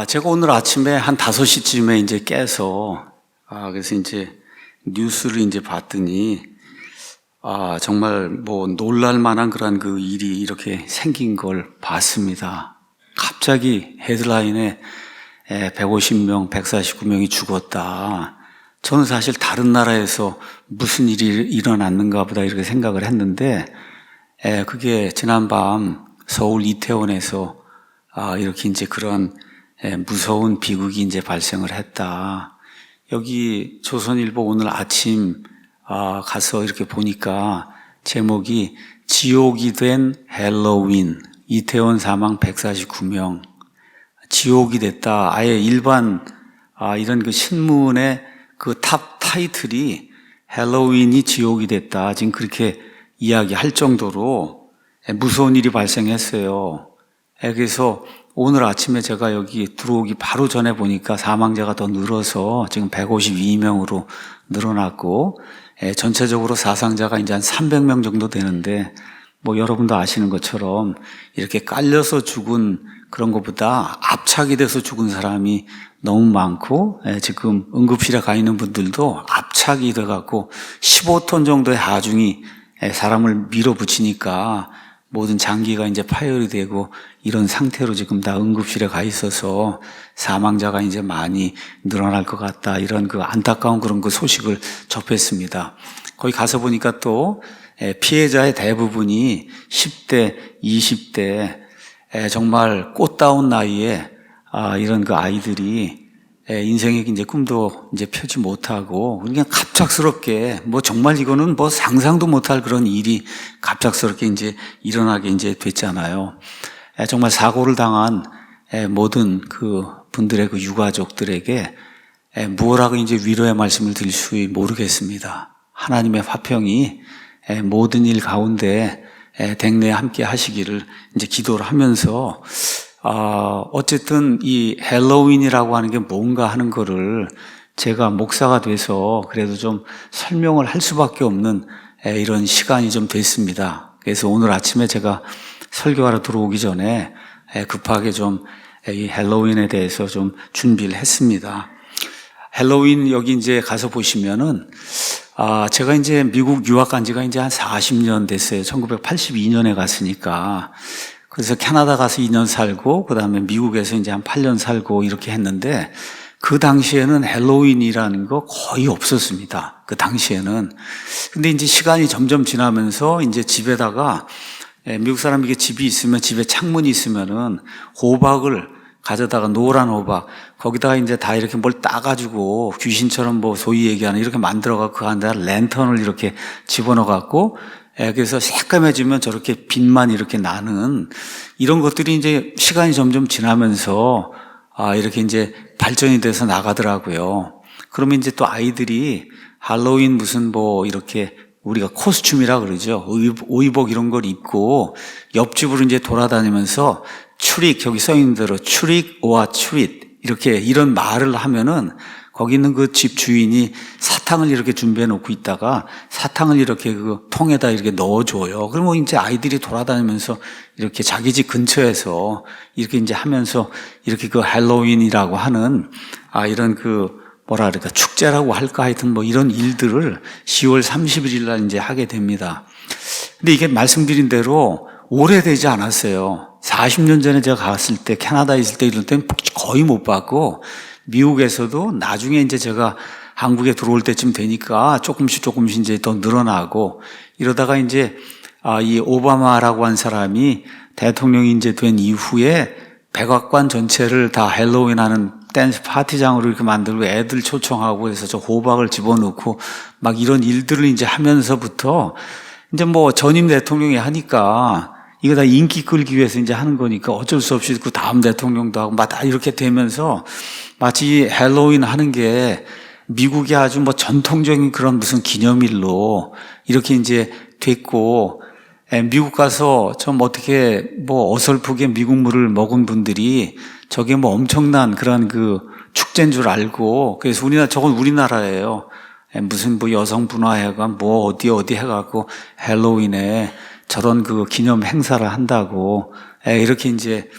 제가 오늘 아침에 한 5시쯤에 이제 깨서, 그래서 이제 뉴스를 이제 봤더니, 정말 뭐 놀랄 만한 그런 그 일이 이렇게 생긴 걸 봤습니다. 갑자기 헤드라인에 150명, 149명이 죽었다. 저는 사실 다른 나라에서 무슨 일이 일어났는가 보다 이렇게 생각을 했는데, 그게 지난밤 서울 이태원에서 이렇게 이제 그런 무서운 비극이 이제 발생을 했다. 여기 조선일보 오늘 아침 가서 이렇게 보니까 제목이 지옥이 된 헬로윈, 이태원 사망 149명. 지옥이 됐다. 아예 일반 이런 그 신문의 그 탑 타이틀이 헬로윈이 지옥이 됐다. 지금 그렇게 이야기할 정도로 무서운 일이 발생했어요. 그래서 오늘 아침에 제가 여기 들어오기 바로 전에 보니까 사망자가 더 늘어서 지금 152명으로 늘어났고, 전체적으로 사상자가 이제 한 300명 정도 되는데, 뭐 여러분도 아시는 것처럼 이렇게 깔려서 죽은 그런 것보다 압착이 돼서 죽은 사람이 너무 많고, 지금 응급실에 가 있는 분들도 압착이 돼갖고 15톤 정도의 하중이 사람을 밀어붙이니까 모든 장기가 이제 파열이 되고 이런 상태로 지금 다 응급실에 가 있어서 사망자가 이제 많이 늘어날 것 같다. 이런 그 안타까운 그런 그 소식을 접했습니다. 거기 가서 보니까 또 피해자의 대부분이 10대, 20대 정말 꽃다운 나이에 이런 그 아이들이 인생의 이제 꿈도 이제 펴지 못하고 그냥 갑작스럽게 뭐 정말 이거는 뭐 상상도 못할 그런 일이 갑작스럽게 이제 일어나게 이제 됐잖아요. 정말 사고를 당한 모든 그 분들의 그 유가족들에게 무엇라고 이제 위로의 말씀을 드릴 수 모르겠습니다. 하나님의 화평이 모든 일 가운데 댕내 함께 하시기를 이제 기도를 하면서 어쨌든 이 헬로윈이라고 하는 게 뭔가 하는 거를 제가 목사가 돼서 그래도 좀 설명을 할 수밖에 없는 이런 시간이 좀 됐습니다. 그래서 오늘 아침에 제가 설교하러 들어오기 전에 급하게 좀 이 헬로윈에 대해서 좀 준비를 했습니다. 헬로윈 여기 이제 가서 보시면은 제가 이제 미국 유학 간 지가 이제 한 40년 됐어요. 1982년에 갔으니까. 그래서 캐나다 가서 2년 살고, 그 다음에 미국에서 이제 한 8년 살고 이렇게 했는데, 그 당시에는 헬로윈이라는 거 거의 없었습니다. 그 당시에는. 근데 이제 시간이 점점 지나면서 이제 집에다가, 미국 사람 이게 집이 있으면, 집에 창문이 있으면은 호박을 가져다가 노란 호박, 거기다가 이제 다 이렇게 뭘 따가지고 귀신처럼 뭐 소위 얘기하는 이렇게 만들어갖고 그 안에다 랜턴을 이렇게 집어넣어갖고 그래서 새까매지면 저렇게 빛만 이렇게 나는 이런 것들이 이제 시간이 점점 지나면서 이렇게 이제 발전이 돼서 나가더라고요. 그러면 이제 또 아이들이 할로윈 무슨 뭐 이렇게 우리가 코스튬이라 그러죠. 의복 이런 걸 입고 옆집으로 이제 돌아다니면서 추릭, 여기 써 있는 대로 추릭 오아 추릿 이렇게 이런 말을 하면은 거기 있는 그 집 주인이 사탕을 이렇게 준비해 놓고 있다가 사탕을 이렇게 그 통에다 이렇게 넣어줘요. 그러면 이제 아이들이 돌아다니면서 이렇게 자기 집 근처에서 이렇게 이제 하면서 이렇게 그 할로윈이라고 하는 이런 그 뭐라 그럴까 축제라고 할까 하여튼 뭐 이런 일들을 10월 31일 날 이제 하게 됩니다. 근데 이게 말씀드린 대로 오래되지 않았어요. 40년 전에 제가 갔을 때 캐나다에 있을 때 이럴 때는 거의 못 봤고 미국에서도 나중에 이제 제가 한국에 들어올 때쯤 되니까 조금씩 이제 더 늘어나고 이러다가 이제 이 오바마라고 한 사람이 대통령이 이제 된 이후에 백악관 전체를 다 헬로윈 하는 댄스 파티장으로 이렇게 만들고 애들 초청하고 해서 저 호박을 집어넣고 막 이런 일들을 이제 하면서부터 이제 뭐 전임 대통령이 하니까 이거 다 인기 끌기 위해서 이제 하는 거니까 어쩔 수 없이 그 다음 대통령도 하고 막 다 이렇게 되면서 마치 헬로윈 하는 게 미국이 아주 뭐 전통적인 그런 무슨 기념일로 이렇게 이제 됐고 미국 가서 좀 어떻게 뭐 어설프게 미국 물을 먹은 분들이 저게 뭐 엄청난 그런 그 축제인 줄 알고 그래서 저건 우리나라예요. 무슨 뭐 여성분화회가 뭐 어디 해갖고 헬로윈에 저런 그 기념 행사를 한다고 이렇게 이제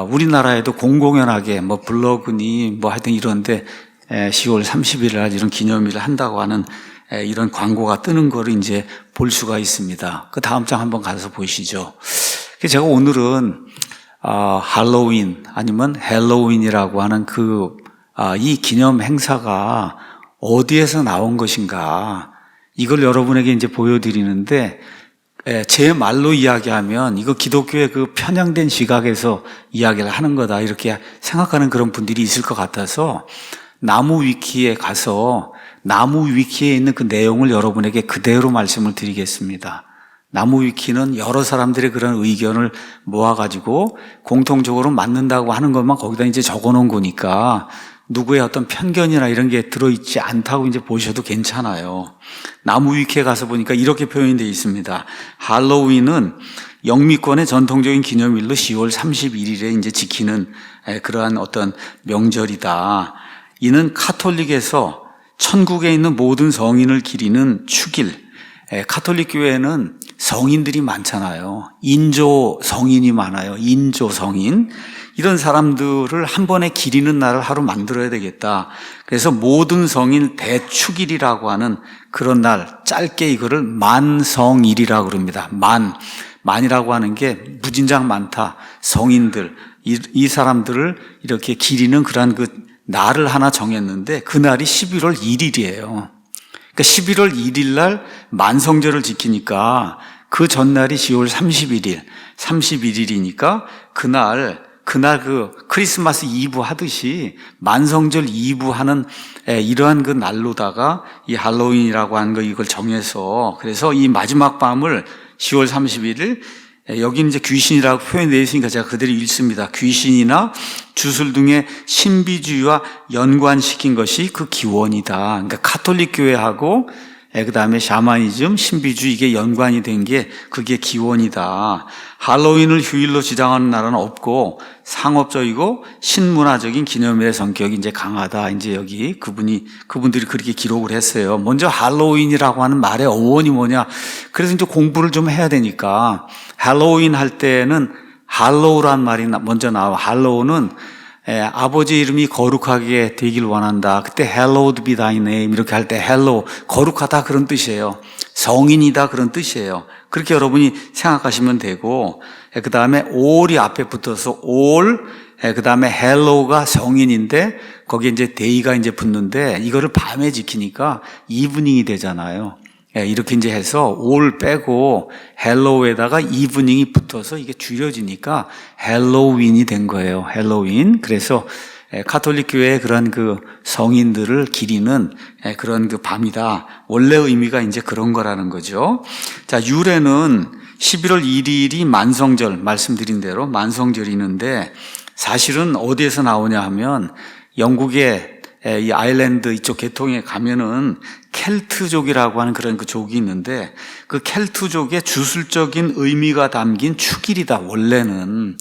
우리나라에도 공공연하게 뭐 블로그니 뭐 하여튼 이런데 10월 30일 날 이런 기념일을 한다고 하는 이런 광고가 뜨는 거를 이제 볼 수가 있습니다. 그 다음 장 한번 가서 보시죠. 제가 오늘은 할로윈 아니면 헬로윈이라고 하는 이 기념 행사가 어디에서 나온 것인가 이걸 여러분에게 이제 보여드리는데 제 말로 이야기하면 이거 기독교의 그 편향된 시각에서 이야기를 하는 거다 이렇게 생각하는 그런 분들이 있을 것 같아서 나무 위키에 가서 나무 위키에 있는 그 내용을 여러분에게 그대로 말씀을 드리겠습니다. 나무 위키는 여러 사람들의 그런 의견을 모아가지고 공통적으로 맞는다고 하는 것만 거기다 이제 적어 놓은 거니까 누구의 어떤 편견이나 이런 게 들어있지 않다고 이제 보셔도 괜찮아요. 나무 위키에 가서 보니까 이렇게 표현이 되어 있습니다. 할로윈은 영미권의 전통적인 기념일로 10월 31일에 이제 지키는 그러한 어떤 명절이다. 이는 카톨릭에서 천국에 있는 모든 성인을 기리는 축일. 카톨릭 교회에는 성인들이 많잖아요. 인조 성인이 많아요. 인조 성인. 이런 사람들을 한 번에 기리는 날을 하루 만들어야 되겠다. 그래서 모든 성인 대축일이라고 하는 그런 날, 짧게 이거를 만성일이라고 그럽니다. 만이라고 하는 게 무진장 많다. 성인들, 이 사람들을 이렇게 기리는 그런 그 날을 하나 정했는데 그 날이 11월 1일이에요. 그러니까 11월 1일 날 만성절을 지키니까 그 전날이 10월 31일이니까 그날 그 크리스마스 이브 하듯이 만성절 이브 하는 이러한 그 날로다가 이 할로윈이라고 하는 거 이걸 정해서 그래서 이 마지막 밤을 10월 31일 여기 이제 귀신이라고 표현되어 있으니까 제가 그대로 읽습니다. 귀신이나 주술 등의 신비주의와 연관시킨 것이 그 기원이다. 그러니까 카톨릭 교회하고 그 다음에 샤머니즘, 신비주의 이게 연관이 된 게 그게 기원이다. 할로윈을 휴일로 지정하는 나라는 없고 상업적이고 신문화적인 기념일의 성격이 이제 강하다. 이제 여기 그분들이 그렇게 기록을 했어요. 먼저 할로윈이라고 하는 말의 어원이 뭐냐. 그래서 이제 공부를 좀 해야 되니까 할로윈 할 때는 할로우란 말이 먼저 나와. 할로우는 아버지 이름이 거룩하게 되길 원한다. 그때 hallowed be thy name 이렇게 할 때 hello 거룩하다 그런 뜻이에요. 성인이다 그런 뜻이에요. 그렇게 여러분이 생각하시면 되고 그 다음에 all이 앞에 붙어서 all 그 다음에 hellow가 성인인데 거기에 이제 day가 이제 붙는데 이거를 밤에 지키니까 evening이 되잖아요. 이렇게 이제 해서 all 빼고 헬로우에다가 이브닝이 붙어서 이게 줄여지니까 헬로윈이 된 거예요. 헬로윈. 그래서 카톨릭 교회의 그런 그 성인들을 기리는 그런 그 밤이다. 원래 의미가 이제 그런 거라는 거죠. 자, 유래는 11월 1일이 만성절 말씀드린 대로 만성절이는데 사실은 어디에서 나오냐 하면 영국의 이 아일랜드 이쪽 계통에 가면은 켈트족이라고 하는 그런 그 족이 있는데 그 켈트족의 주술적인 의미가 담긴 축일이다. 원래는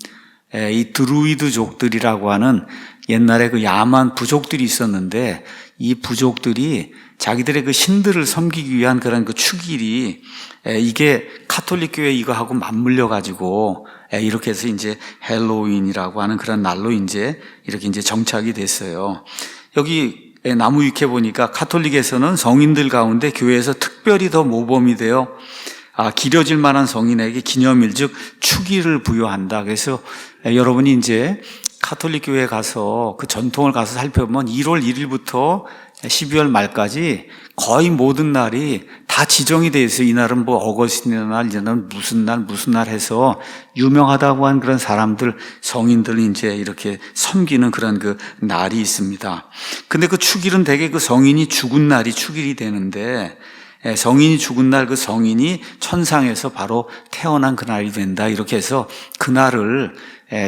이 드루이드족들이라고 하는 옛날에 그 야만 부족들이 있었는데 이 부족들이 자기들의 그 신들을 섬기기 위한 그런 그 축일이 이게 카톨릭 교회 이거하고 맞물려 가지고 이렇게 해서 이제 헬로윈이라고 하는 그런 날로 이제 이렇게 이제 정착이 됐어요. 여기 나무 위키에 보니까 카톨릭에서는 성인들 가운데 교회에서 특별히 더 모범이 되어 기려질 만한 성인에게 기념일 즉 축일을 부여한다. 그래서 여러분이 이제 카톨릭 교회에 가서 그 전통을 가서 살펴보면 1월 1일부터 12월 말까지 거의 모든 날이 다 지정이 되어 있어요. 이날은 뭐 어거스틴의 날, 이날은 무슨 날 해서 유명하다고 한 그런 사람들, 성인들 이제 이렇게 섬기는 그런 그 날이 있습니다. 근데 그 축일은 대개 그 성인이 죽은 날이 축일이 되는데 성인이 죽은 날 그 성인이 천상에서 바로 태어난 그날이 된다. 이렇게 해서 그날을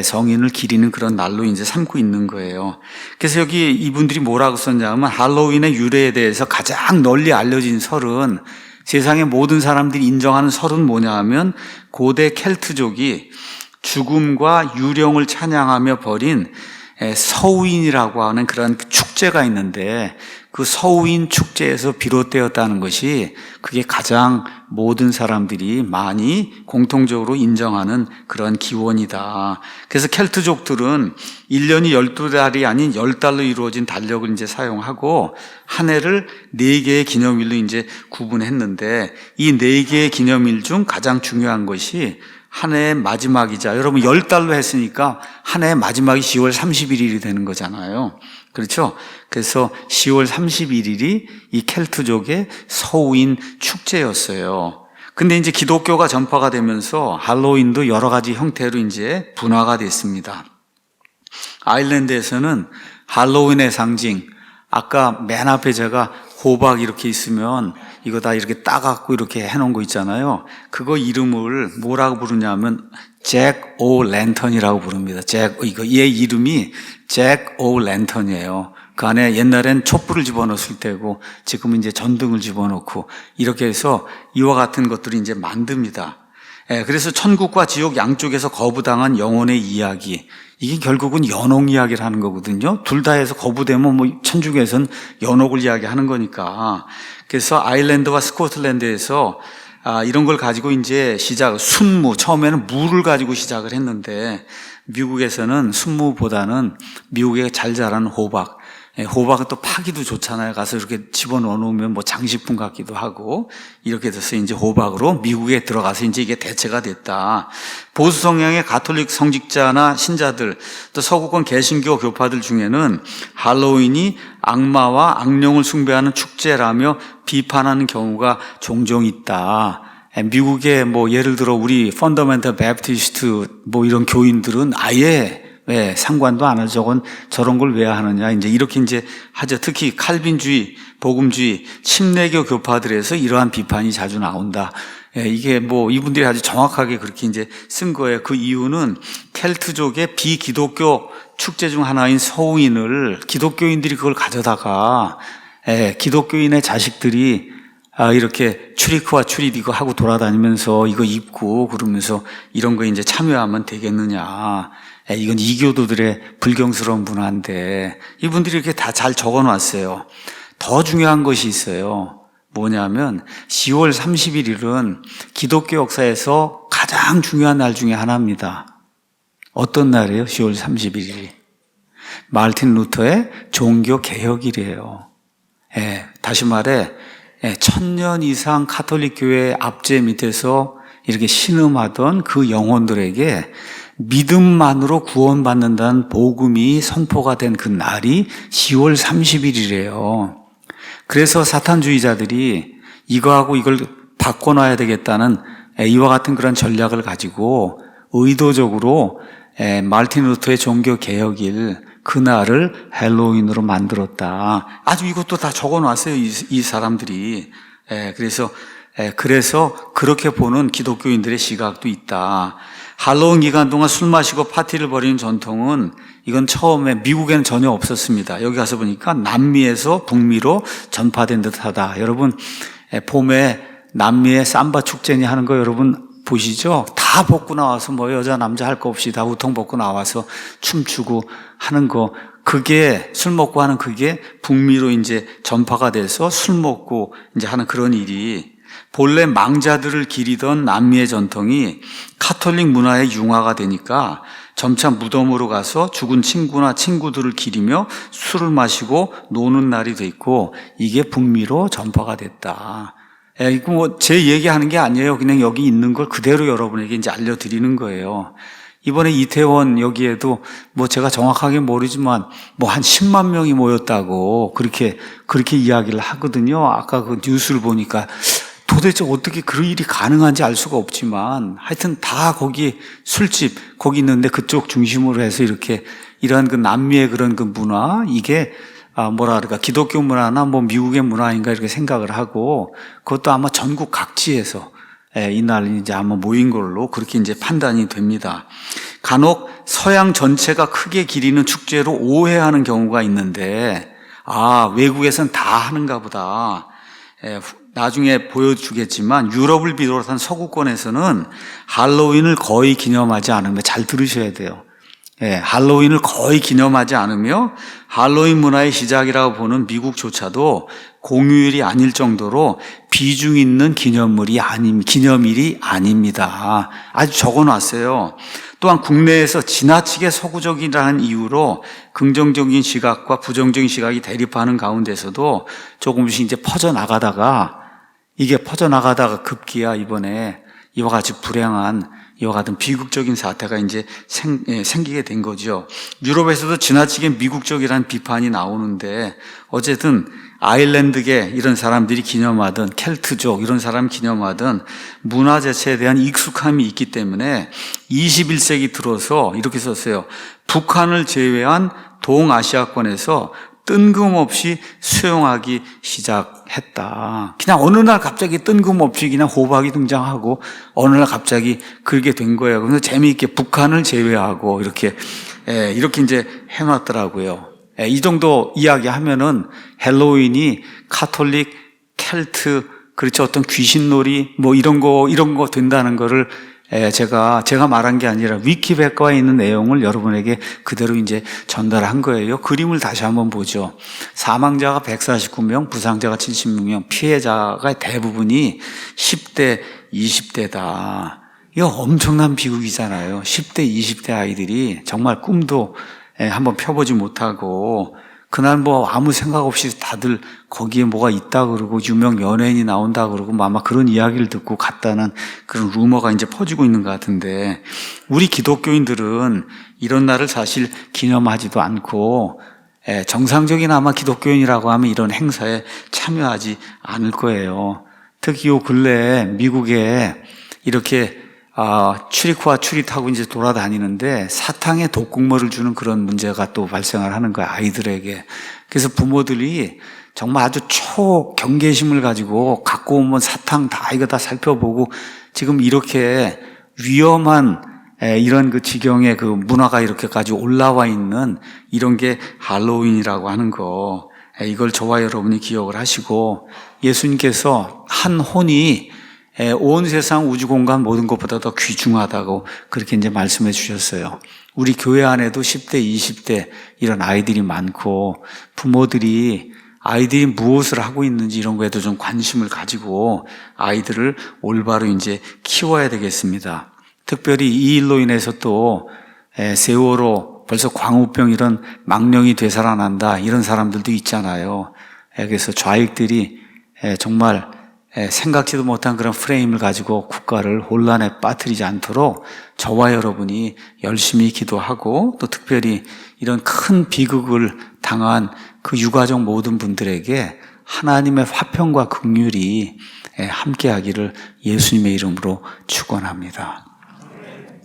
성인을 기리는 그런 날로 이제 삼고 있는 거예요. 그래서 여기 이분들이 뭐라고 썼냐면 할로윈의 유래에 대해서 가장 널리 알려진 설은 세상의 모든 사람들이 인정하는 설은 뭐냐 하면 고대 켈트족이 죽음과 유령을 찬양하며 벌인 서윈이라고 하는 그런 축 축제가 있는데 그 서우인 축제에서 비롯되었다는 것이 그게 가장 모든 사람들이 많이 공통적으로 인정하는 그런 기원이다. 그래서 켈트족들은 1년이 12달이 아닌 10달로 이루어진 달력을 이제 사용하고 한 해를 4개의 기념일로 이제 구분했는데 이 4개의 기념일 중 가장 중요한 것이 한 해의 마지막이자, 여러분 10달로 했으니까 한 해의 마지막이 10월 31일이 되는 거잖아요. 그렇죠? 그래서 10월 31일이 이 켈트족의 서우인 축제였어요. 근데 이제 기독교가 전파가 되면서 할로윈도 여러 가지 형태로 이제 분화가 됐습니다. 아일랜드에서는 할로윈의 상징, 아까 맨 앞에 제가 호박 이렇게 있으면 이거 다 이렇게 따갖고 이렇게 해놓은 거 있잖아요. 그거 이름을 뭐라고 부르냐면 잭 오 랜턴이라고 부릅니다. 얘 이름이 잭 오 랜턴이에요. 그 안에 옛날엔 촛불을 집어넣었을 때고 지금은 이제 전등을 집어넣고 이렇게 해서 이와 같은 것들을 이제 만듭니다. 그래서 천국과 지옥 양쪽에서 거부당한 영혼의 이야기, 이게 결국은 연옥 이야기를 하는 거거든요. 둘 다 해서 거부되면 뭐 천국에서는 연옥을 이야기하는 거니까. 그래서 아일랜드와 스코틀랜드에서 이런 걸 가지고 이제 순무, 처음에는 무를 가지고 시작을 했는데 미국에서는 순무보다는 미국에 잘 자라는 호박, 호박은 또 파기도 좋잖아요. 가서 이렇게 집어넣어 놓으면 뭐 장식품 같기도 하고, 이렇게 돼서 이제 호박으로 미국에 들어가서 이제 이게 대체가 됐다. 보수 성향의 가톨릭 성직자나 신자들, 또 서구권 개신교 교파들 중에는 할로윈이 악마와 악령을 숭배하는 축제라며 비판하는 경우가 종종 있다. 미국의 뭐 예를 들어 우리 펀더멘털 베프티스트 뭐 이런 교인들은 아예 상관도 안 하죠. 저런 걸 왜 하느냐. 이렇게 하죠. 특히 칼빈주의, 복음주의, 침례교 교파들에서 이러한 비판이 자주 나온다. 이게 뭐 이분들이 아주 정확하게 그렇게 쓴 거예요. 그 이유는 켈트족의 비기독교 축제 중 하나인 서우인을 기독교인들이 그걸 가져다가 기독교인의 자식들이 이렇게 추리크와 추리디그 하고 돌아다니면서 이거 입고 그러면서 이런 거 참여하면 되겠느냐. 이건 이교도들의 불경스러운 문화인데 이분들이 이렇게 다 잘 적어놨어요. 더 중요한 것이 있어요. 뭐냐면 10월 31일은 기독교 역사에서 가장 중요한 날 중에 하나입니다. 어떤 날이에요? 10월 31일이. 마르틴 루터의 종교개혁일이에요. 다시 말해 1000년 이상 카톨릭 교회 압제 밑에서 이렇게 신음하던 그 영혼들에게 믿음만으로 구원받는다는 복음이 선포가 된 그 날이 10월 30일이래요. 그래서 사탄주의자들이 이거하고 이걸 바꿔놔야 되겠다는 이와 같은 그런 전략을 가지고 의도적으로 마르틴 루터의 종교개혁일 그날을 할로윈으로 만들었다. 아주 이것도 다 적어놨어요, 이 사람들이. 그래서 그렇게 보는 기독교인들의 시각도 있다. 할로윈 기간 동안 술 마시고 파티를 벌이는 전통은 이건 처음에 미국에는 전혀 없었습니다. 여기 가서 보니까 남미에서 북미로 전파된 듯하다. 여러분 봄에 남미의 삼바 축제니 하는 거 여러분 보시죠? 다 벗고 나와서 뭐 여자 남자 할 거 없이 다 우통 벗고 나와서 춤추고 하는 거, 그게 술 먹고 하는 그게 북미로 전파가 돼서 술 먹고 하는 그런 일이, 본래 망자들을 기리던 남미의 전통이 카톨릭 문화의 융화가 되니까 점차 무덤으로 가서 죽은 친구나 친구들을 기리며 술을 마시고 노는 날이 됐고, 이게 북미로 전파가 됐다. 이거 뭐 제 얘기하는 게 아니에요. 그냥 여기 있는 걸 그대로 여러분에게 알려드리는 거예요. 이번에 이태원 여기에도 뭐 제가 정확하게 모르지만 뭐 한 10만 명이 모였다고 그렇게 이야기를 하거든요. 아까 그 뉴스를 보니까 도대체 어떻게 그런 일이 가능한지 알 수가 없지만 하여튼 다 거기 술집 거기 있는데 그쪽 중심으로 해서 이렇게 이러한 그 남미의 그런 그 문화, 이게 기독교 문화나 뭐 미국의 문화인가 이렇게 생각을 하고, 그것도 아마 전국 각지에서 이날 아마 모인 걸로 그렇게 판단이 됩니다. 간혹 서양 전체가 크게 기리는 축제로 오해하는 경우가 있는데, 외국에선 다 하는가 보다. 나중에 보여주겠지만 유럽을 비롯한 서구권에서는 할로윈을 거의 기념하지 않으면, 잘 들으셔야 돼요. 할로윈을 거의 기념하지 않으며 할로윈 문화의 시작이라고 보는 미국조차도 공휴일이 아닐 정도로 비중 있는 기념일이 아닙니다. 아주 적어놨어요. 또한 국내에서 지나치게 서구적이라는 이유로 긍정적인 시각과 부정적인 시각이 대립하는 가운데서도 조금씩 이제 퍼져나가다가 급기야 이번에 이와 같이 불행한 이와 같은 비극적인 사태가 이제 생기게 된 거죠. 유럽에서도 지나치게 미국적이라는 비판이 나오는데 어쨌든 아일랜드계 이런 사람들이 기념하던 켈트족 이런 사람 기념하던 문화 자체에 대한 익숙함이 있기 때문에 21세기 들어서 이렇게 썼어요. 북한을 제외한 동아시아권에서 뜬금없이 수용하기 시작했다. 그냥 어느 날 갑자기 뜬금없이 그냥 호박이 등장하고 어느 날 갑자기 그렇게 된 거예요. 그래서 재미있게 북한을 제외하고 이렇게 이제 해놨더라고요. 이 정도 이야기하면은 헬로윈이 카톨릭, 켈트, 그렇죠. 어떤 귀신놀이 뭐 이런 거 된다는 거를 제가 말한 게 아니라 위키백과에 있는 내용을 여러분에게 그대로 이제 전달한 거예요. 그림을 다시 한번 보죠. 사망자가 149명, 부상자가 76명, 피해자가 대부분이 10대, 20대다. 이거 엄청난 비극이잖아요. 10대, 20대 아이들이 정말 꿈도 한번 펴보지 못하고 그날 뭐 아무 생각 없이 다들 거기에 뭐가 있다 그러고 유명 연예인이 나온다 그러고 아마 그런 이야기를 듣고 갔다는 그런 루머가 이제 퍼지고 있는 것 같은데 우리 기독교인들은 이런 날을 사실 기념하지도 않고 정상적인 아마 기독교인이라고 하면 이런 행사에 참여하지 않을 거예요. 특히 요 근래에 미국에 이렇게 추리코와 추리타고 이제 돌아다니는데 사탕에 독국물을 주는 그런 문제가 또 발생을 하는 거야, 아이들에게. 그래서 부모들이 정말 아주 초경계심을 가지고 갖고 오면 사탕 이거 다 살펴보고 지금 이렇게 위험한 이런 그 지경의 그 문화가 이렇게까지 올라와 있는 이런 게 할로윈이라고 하는 거. 이걸 저와 여러분이 기억을 하시고 예수님께서 한 혼이 온 세상 우주 공간 모든 것보다 더 귀중하다고 그렇게 이제 말씀해 주셨어요. 우리 교회 안에도 10대, 20대 이런 아이들이 많고 부모들이 아이들이 무엇을 하고 있는지 이런 거에도 좀 관심을 가지고 아이들을 올바로 이제 키워야 되겠습니다. 특별히 이 일로 인해서 또 세월호 벌써 광우병 이런 망령이 되살아난다 이런 사람들도 있잖아요. 그래서 좌익들이 정말 생각지도 못한 그런 프레임을 가지고 국가를 혼란에 빠뜨리지 않도록 저와 여러분이 열심히 기도하고 또 특별히 이런 큰 비극을 당한 그 유가족 모든 분들에게 하나님의 화평과 긍휼이 함께하기를 예수님의 이름으로 축원합니다.